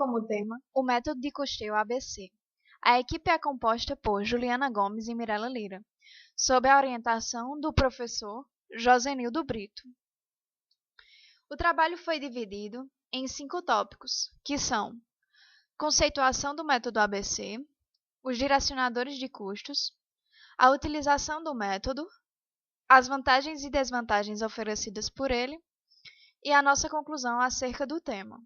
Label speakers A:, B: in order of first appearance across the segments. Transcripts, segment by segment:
A: como tema o método de custeio ABC. A equipe é composta por Juliana Gomes e Mirela Lira, sob a orientação do professor Josenildo Brito. O trabalho foi dividido em 5 tópicos, que são conceituação do método ABC, os direcionadores de custos, a utilização do método, as vantagens e desvantagens oferecidas por ele e a nossa conclusão acerca do tema.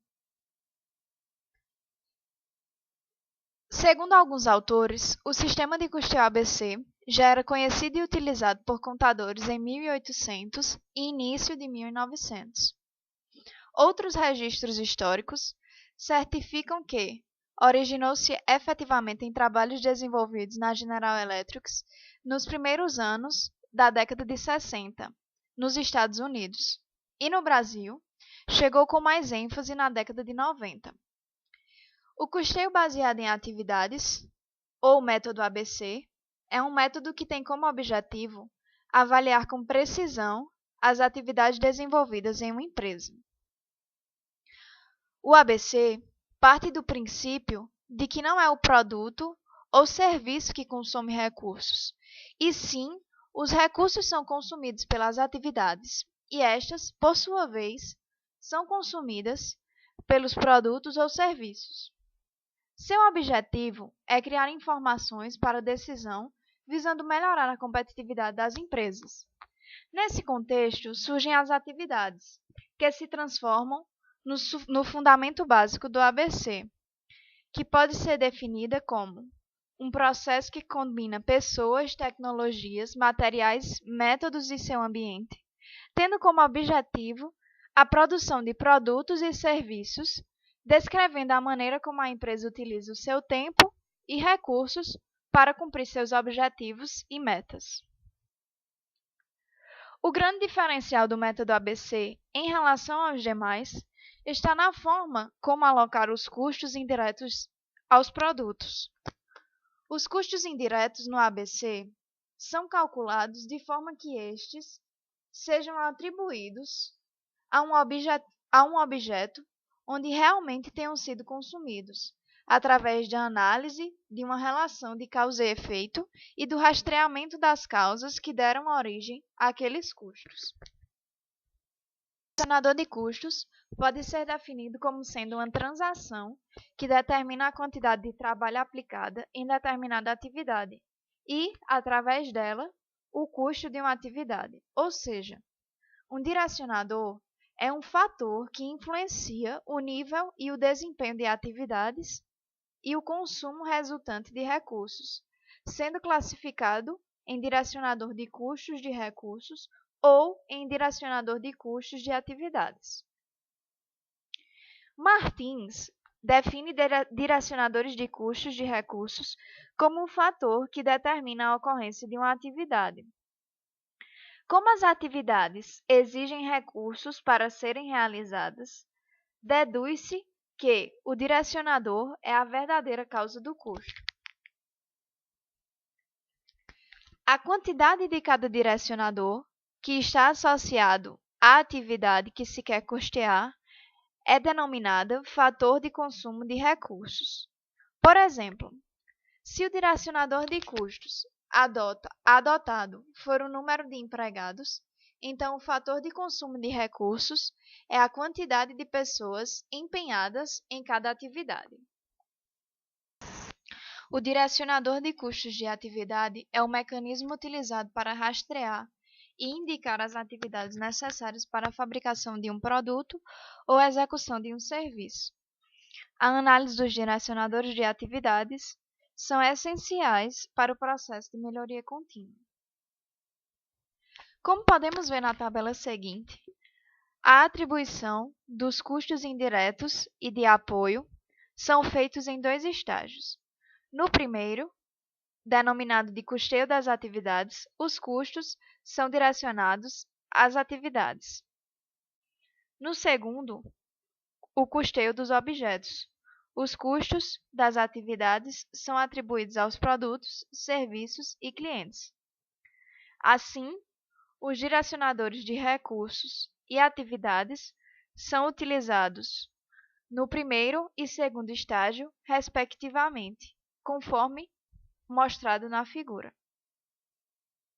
A: Segundo alguns autores, o sistema de custeio ABC já era conhecido e utilizado por contadores em 1800 e início de 1900. Outros registros históricos certificam que originou-se efetivamente em trabalhos desenvolvidos na General Electric nos primeiros anos da década de 60, nos Estados Unidos, e no Brasil chegou com mais ênfase na década de 90. O custeio baseado em atividades, ou método ABC, é um método que tem como objetivo avaliar com precisão as atividades desenvolvidas em uma empresa. O ABC parte do princípio de que não é o produto ou serviço que consome recursos, e sim os recursos são consumidos pelas atividades, e estas, por sua vez, são consumidas pelos produtos ou serviços. Seu objetivo é criar informações para decisão visando melhorar a competitividade das empresas. Nesse contexto, surgem as atividades, que se transformam no fundamento básico do ABC, que pode ser definida como um processo que combina pessoas, tecnologias, materiais, métodos e seu ambiente, tendo como objetivo a produção de produtos e serviços, descrevendo a maneira como a empresa utiliza o seu tempo e recursos para cumprir seus objetivos e metas. O grande diferencial do método ABC em relação aos demais está na forma como alocar os custos indiretos aos produtos. Os custos indiretos no ABC são calculados de forma que estes sejam atribuídos a um objeto onde realmente tenham sido consumidos, através da análise de uma relação de causa e efeito e do rastreamento das causas que deram origem àqueles custos. O direcionador de custos pode ser definido como sendo uma transação que determina a quantidade de trabalho aplicada em determinada atividade e, através dela, o custo de uma atividade. Ou seja, um direcionador é um fator que influencia o nível e o desempenho de atividades e o consumo resultante de recursos, sendo classificado em direcionador de custos de recursos ou em direcionador de custos de atividades. Martins define direcionadores de custos de recursos como um fator que determina a ocorrência de uma atividade. Como as atividades exigem recursos para serem realizadas, deduz-se que o direcionador é a verdadeira causa do custo. A quantidade de cada direcionador, que está associado à atividade que se quer custear, é denominada fator de consumo de recursos. Por exemplo, se o direcionador de custos adotado for o número de empregados, então o fator de consumo de recursos é a quantidade de pessoas empenhadas em cada atividade. O direcionador de custos de atividade é o mecanismo utilizado para rastrear e indicar as atividades necessárias para a fabricação de um produto ou execução de um serviço. A análise dos direcionadores de atividades são essenciais para o processo de melhoria contínua. Como podemos ver na tabela seguinte, a atribuição dos custos indiretos e de apoio são feitos em 2 estágios. No primeiro, denominado de custeio das atividades, os custos são direcionados às atividades. No segundo, o custeio dos objetos. Os custos das atividades são atribuídos aos produtos, serviços e clientes. Assim, os direcionadores de recursos e atividades são utilizados no primeiro e segundo estágio, respectivamente, conforme mostrado na figura.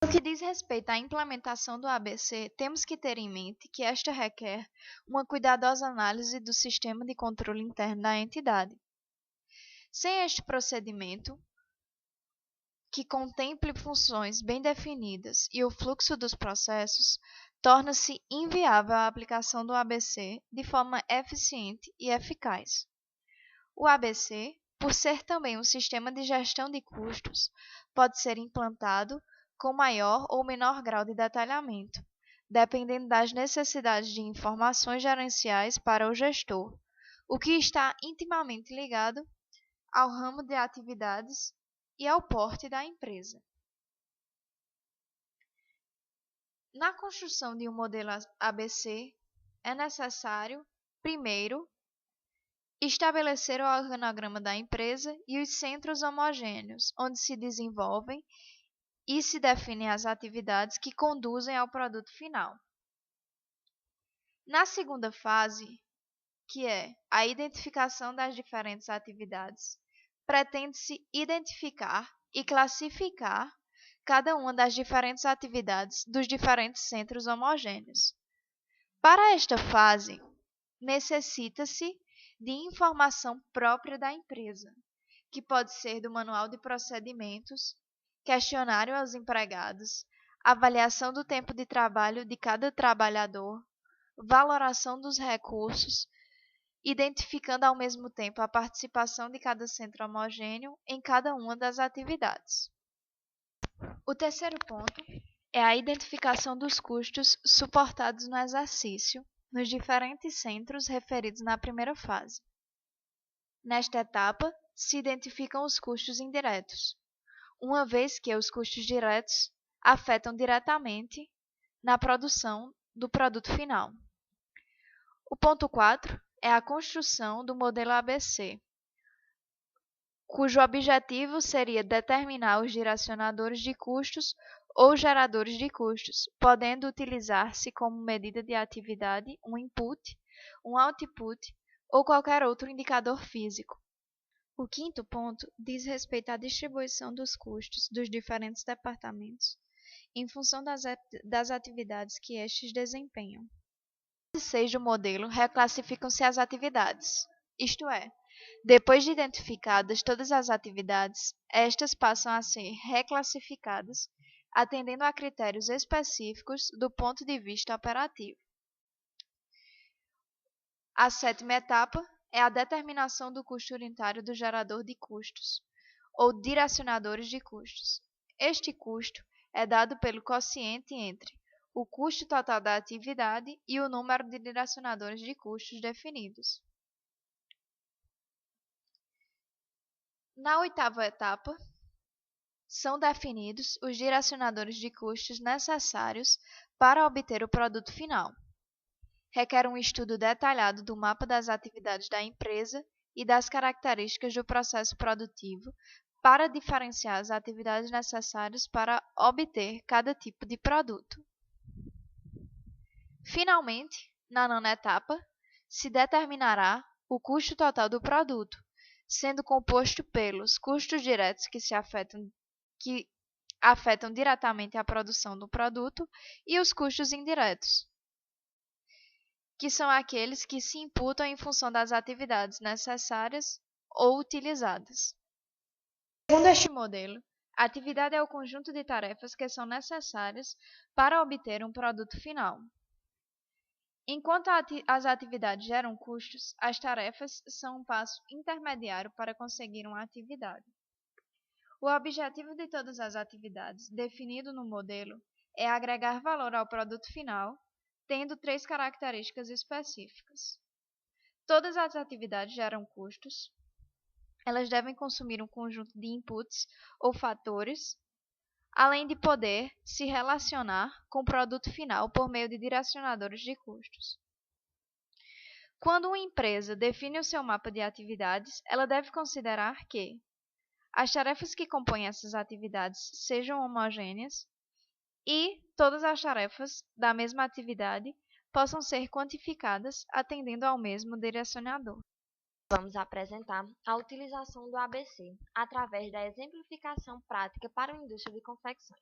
A: No que diz respeito à implementação do ABC, temos que ter em mente que esta requer uma cuidadosa análise do sistema de controle interno da entidade. Sem este procedimento, que contemple funções bem definidas e o fluxo dos processos, torna-se inviável a aplicação do ABC de forma eficiente e eficaz. O ABC, por ser também um sistema de gestão de custos, pode ser implantado com maior ou menor grau de detalhamento, dependendo das necessidades de informações gerenciais para o gestor, o que está intimamente ligado ao ramo de atividades e ao porte da empresa. Na construção de um modelo ABC, é necessário, primeiro, estabelecer o organograma da empresa e os centros homogêneos, onde se desenvolvem e se definem as atividades que conduzem ao produto final. Na segunda fase, que é a identificação das diferentes atividades, pretende-se identificar e classificar cada uma das diferentes atividades dos diferentes centros homogêneos. Para esta fase, necessita-se de informação própria da empresa, que pode ser do manual de procedimentos, questionário aos empregados, avaliação do tempo de trabalho de cada trabalhador, valoração dos recursos, identificando ao mesmo tempo a participação de cada centro homogêneo em cada uma das atividades. O terceiro ponto é a identificação dos custos suportados no exercício, nos diferentes centros referidos na primeira fase. Nesta etapa, se identificam os custos indiretos, uma vez que os custos diretos afetam diretamente na produção do produto final. O ponto 4 é a construção do modelo ABC, cujo objetivo seria determinar os direcionadores de custos ou geradores de custos, podendo utilizar-se como medida de atividade um input, um output ou qualquer outro indicador físico. O quinto ponto diz respeito à distribuição dos custos dos diferentes departamentos em função das atividades que estes desempenham. No 6 do modelo, reclassificam-se as atividades, isto é, depois de identificadas todas as atividades, estas passam a ser reclassificadas, atendendo a critérios específicos do ponto de vista operativo. A sétima etapa é a determinação do custo unitário do gerador de custos, ou direcionadores de custos. Este custo é dado pelo quociente entre o custo total da atividade e o número de direcionadores de custos definidos. Na oitava etapa, são definidos os direcionadores de custos necessários para obter o produto final. Requer um estudo detalhado do mapa das atividades da empresa e das características do processo produtivo para diferenciar as atividades necessárias para obter cada tipo de produto. Finalmente, na nona etapa, se determinará o custo total do produto, sendo composto pelos custos diretos que afetam diretamente a produção do produto e os custos indiretos, que são aqueles que se imputam em função das atividades necessárias ou utilizadas. Segundo este modelo, a atividade é o conjunto de tarefas que são necessárias para obter um produto final. Enquanto as atividades geram custos, as tarefas são um passo intermediário para conseguir uma atividade. O objetivo de todas as atividades, definido no modelo, é agregar valor ao produto final, tendo 3 características específicas. Todas as atividades geram custos, elas devem consumir um conjunto de inputs ou fatores, além de poder se relacionar com o produto final por meio de direcionadores de custos. Quando uma empresa define o seu mapa de atividades, ela deve considerar que as tarefas que compõem essas atividades sejam homogêneas e todas as tarefas da mesma atividade possam ser quantificadas atendendo ao mesmo direcionador.
B: Vamos apresentar a utilização do ABC através da exemplificação prática para a indústria de confecções.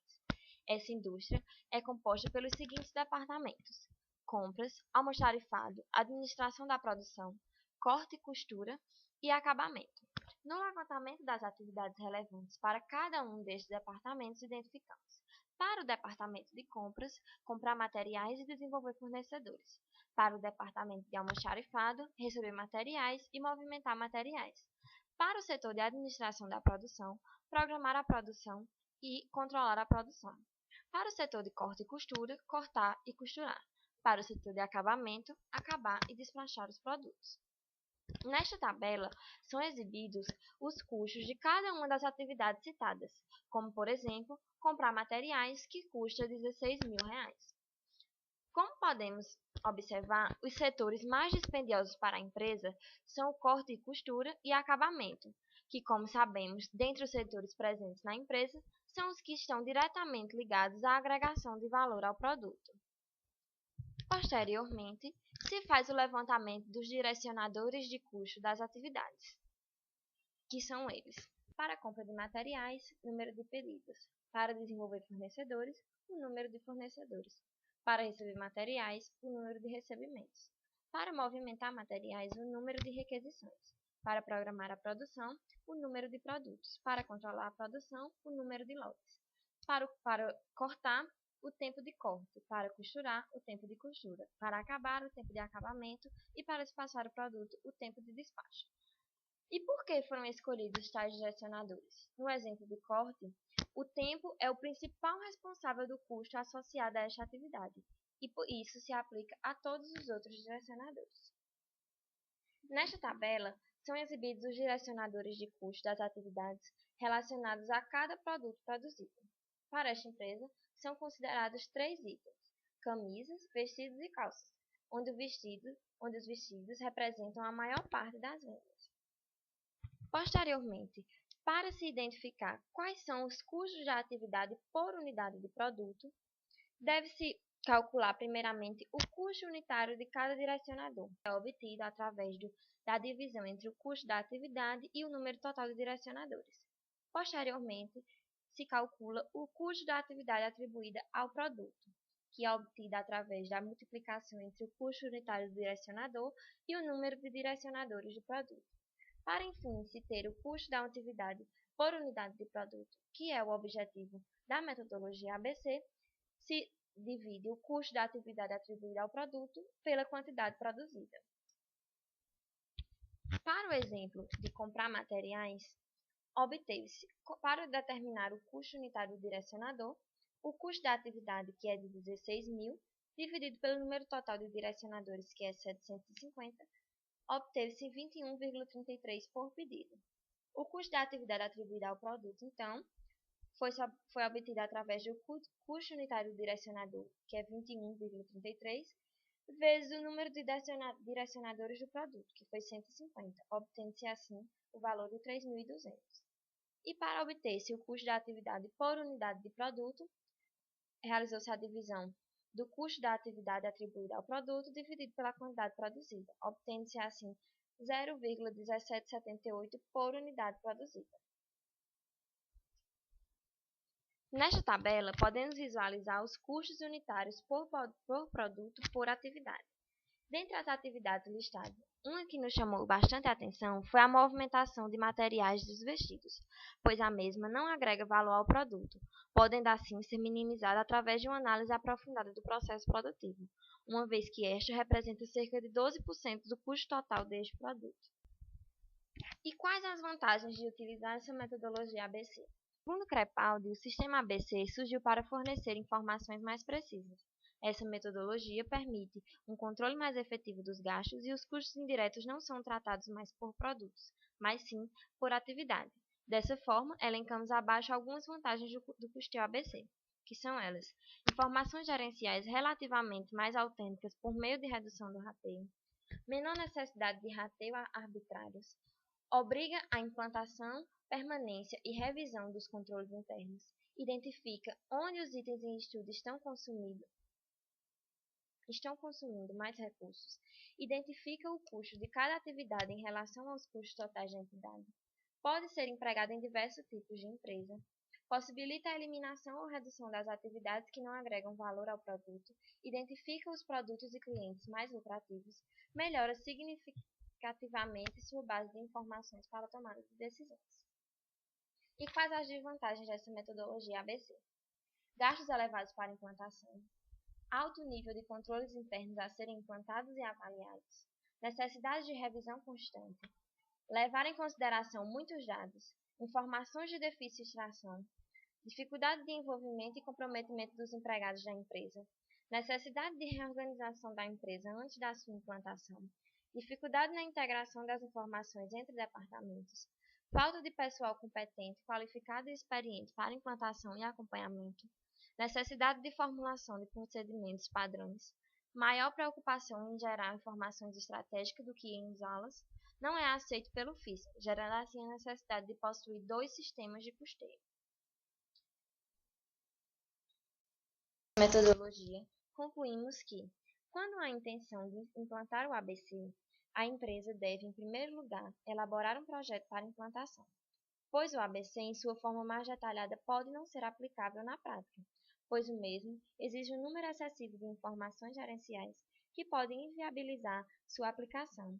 B: Essa indústria é composta pelos seguintes departamentos: compras, almoxarifado, administração da produção, corte e costura e acabamento. No levantamento das atividades relevantes para cada um destes departamentos, identificamos: para o departamento de compras, comprar materiais e desenvolver fornecedores; para o departamento de almoxarifado, receber materiais e movimentar materiais; para o setor de administração da produção, programar a produção e controlar a produção; para o setor de corte e costura, cortar e costurar; para o setor de acabamento, acabar e despachar os produtos. Nesta tabela, são exibidos os custos de cada uma das atividades citadas, como, por exemplo, comprar materiais, que custa R$16.000. Como podemos observar, os setores mais dispendiosos para a empresa são o corte e costura e acabamento, que, como sabemos, dentre os setores presentes na empresa, são os que estão diretamente ligados à agregação de valor ao produto. Posteriormente, se faz o levantamento dos direcionadores de custo das atividades, que são eles: para a compra de materiais, número de pedidos; para desenvolver fornecedores, o número de fornecedores; para receber materiais, o número de recebimentos; para movimentar materiais, o número de requisições; para programar a produção, o número de produtos; para controlar a produção, o número de lotes; para cortar, o tempo de corte; para costurar, o tempo de costura; para acabar, o tempo de acabamento; e para despachar o produto, o tempo de despacho. E por que foram escolhidos tais direcionadores? No exemplo de corte, o tempo é o principal responsável do custo associado a esta atividade, e por isso se aplica a todos os outros direcionadores. Nesta tabela, são exibidos os direcionadores de custo das atividades relacionados a cada produto produzido. Para esta empresa, são considerados 3 itens: camisas, vestidos e calças, onde os vestidos representam a maior parte das vendas. Posteriormente, para se identificar quais são os custos da atividade por unidade de produto, deve-se calcular primeiramente o custo unitário de cada direcionador, que é obtido através da divisão entre o custo da atividade e o número total de direcionadores. Posteriormente, se calcula o custo da atividade atribuída ao produto, que é obtida através da multiplicação entre o custo unitário do direcionador e o número de direcionadores do produto. Para, enfim, se ter o custo da atividade por unidade de produto, que é o objetivo da metodologia ABC, se divide o custo da atividade atribuída ao produto pela quantidade produzida. Para o exemplo de comprar materiais, obteve-se, para determinar o custo unitário do direcionador, o custo da atividade, que é de 16.000, dividido pelo número total de direcionadores, que é 750, obteve-se 21,33 por pedido. O custo da atividade atribuída ao produto, então, foi obtido através do custo unitário do direcionador, que é 21,33, vezes o número de direcionadores do produto, que foi 150, obtendo-se assim o valor de 3.200. E para obter-se o custo da atividade por unidade de produto, realizou-se a divisão do custo da atividade atribuída ao produto dividido pela quantidade produzida, obtendo-se assim 0,1778 por unidade produzida. Nesta tabela, podemos visualizar os custos unitários por produto por atividade. Dentre as atividades listadas, uma que nos chamou bastante atenção foi a movimentação de materiais dos vestidos, pois a mesma não agrega valor ao produto, podendo assim ser minimizada através de uma análise aprofundada do processo produtivo, uma vez que esta representa cerca de 12% do custo total deste produto. E quais as vantagens de utilizar essa metodologia ABC? Segundo Crepaldi, o sistema ABC surgiu para fornecer informações mais precisas. Essa metodologia permite um controle mais efetivo dos gastos e os custos indiretos não são tratados mais por produtos, mas sim por atividade. Dessa forma, elencamos abaixo algumas vantagens do custeio ABC, que são elas: informações gerenciais relativamente mais autênticas por meio de redução do rateio, menor necessidade de rateio arbitrários, obriga a implantação, permanência e revisão dos controles internos, identifica onde os itens em estudo estão consumidos, estão consumindo mais recursos, identifica o custo de cada atividade em relação aos custos totais da entidade, pode ser empregado em diversos tipos de empresa, possibilita a eliminação ou redução das atividades que não agregam valor ao produto, identifica os produtos e clientes mais lucrativos, melhora significativamente sua base de informações para a tomada de decisões. E quais as desvantagens dessa metodologia ABC? Gastos elevados para implantação, alto nível de controles internos a serem implantados e avaliados, necessidade de revisão constante, levar em consideração muitos dados, informações de difícil extração, dificuldade de envolvimento e comprometimento dos empregados da empresa, necessidade de reorganização da empresa antes da sua implantação, dificuldade na integração das informações entre departamentos, falta de pessoal competente, qualificado e experiente para implantação e acompanhamento, necessidade de formulação de procedimentos padrões, maior preocupação em gerar informações estratégicas do que em usá-las, não é aceito pelo FISC, gerando assim a necessidade de possuir 2 sistemas de custeio. Metodologia, concluímos que, quando há intenção de implantar o ABC, a empresa deve, em primeiro lugar, elaborar um projeto para implantação, pois o ABC, em sua forma mais detalhada, pode não ser aplicável na prática, pois o mesmo exige um número excessivo de informações gerenciais que podem inviabilizar sua aplicação.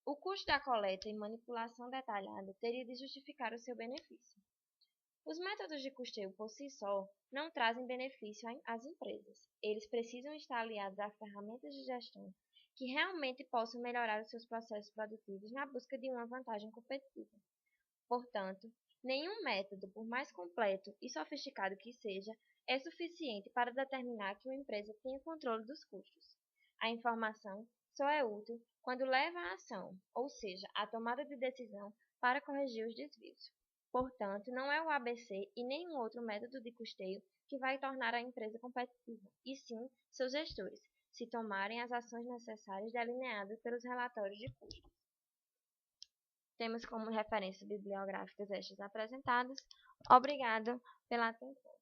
B: O custo da coleta e manipulação detalhada teria de justificar o seu benefício. Os métodos de custeio por si só não trazem benefício às empresas. Eles precisam estar aliados a ferramentas de gestão que realmente possam melhorar os seus processos produtivos na busca de uma vantagem competitiva. Portanto, nenhum método, por mais completo e sofisticado que seja, é suficiente para determinar que uma empresa tenha controle dos custos. A informação só é útil quando leva à ação, ou seja, à tomada de decisão para corrigir os desvios. Portanto, não é o ABC e nenhum outro método de custeio que vai tornar a empresa competitiva, e sim seus gestores, se tomarem as ações necessárias delineadas pelos relatórios de custos. Temos como referências bibliográficas estas apresentadas. Obrigado pela atenção.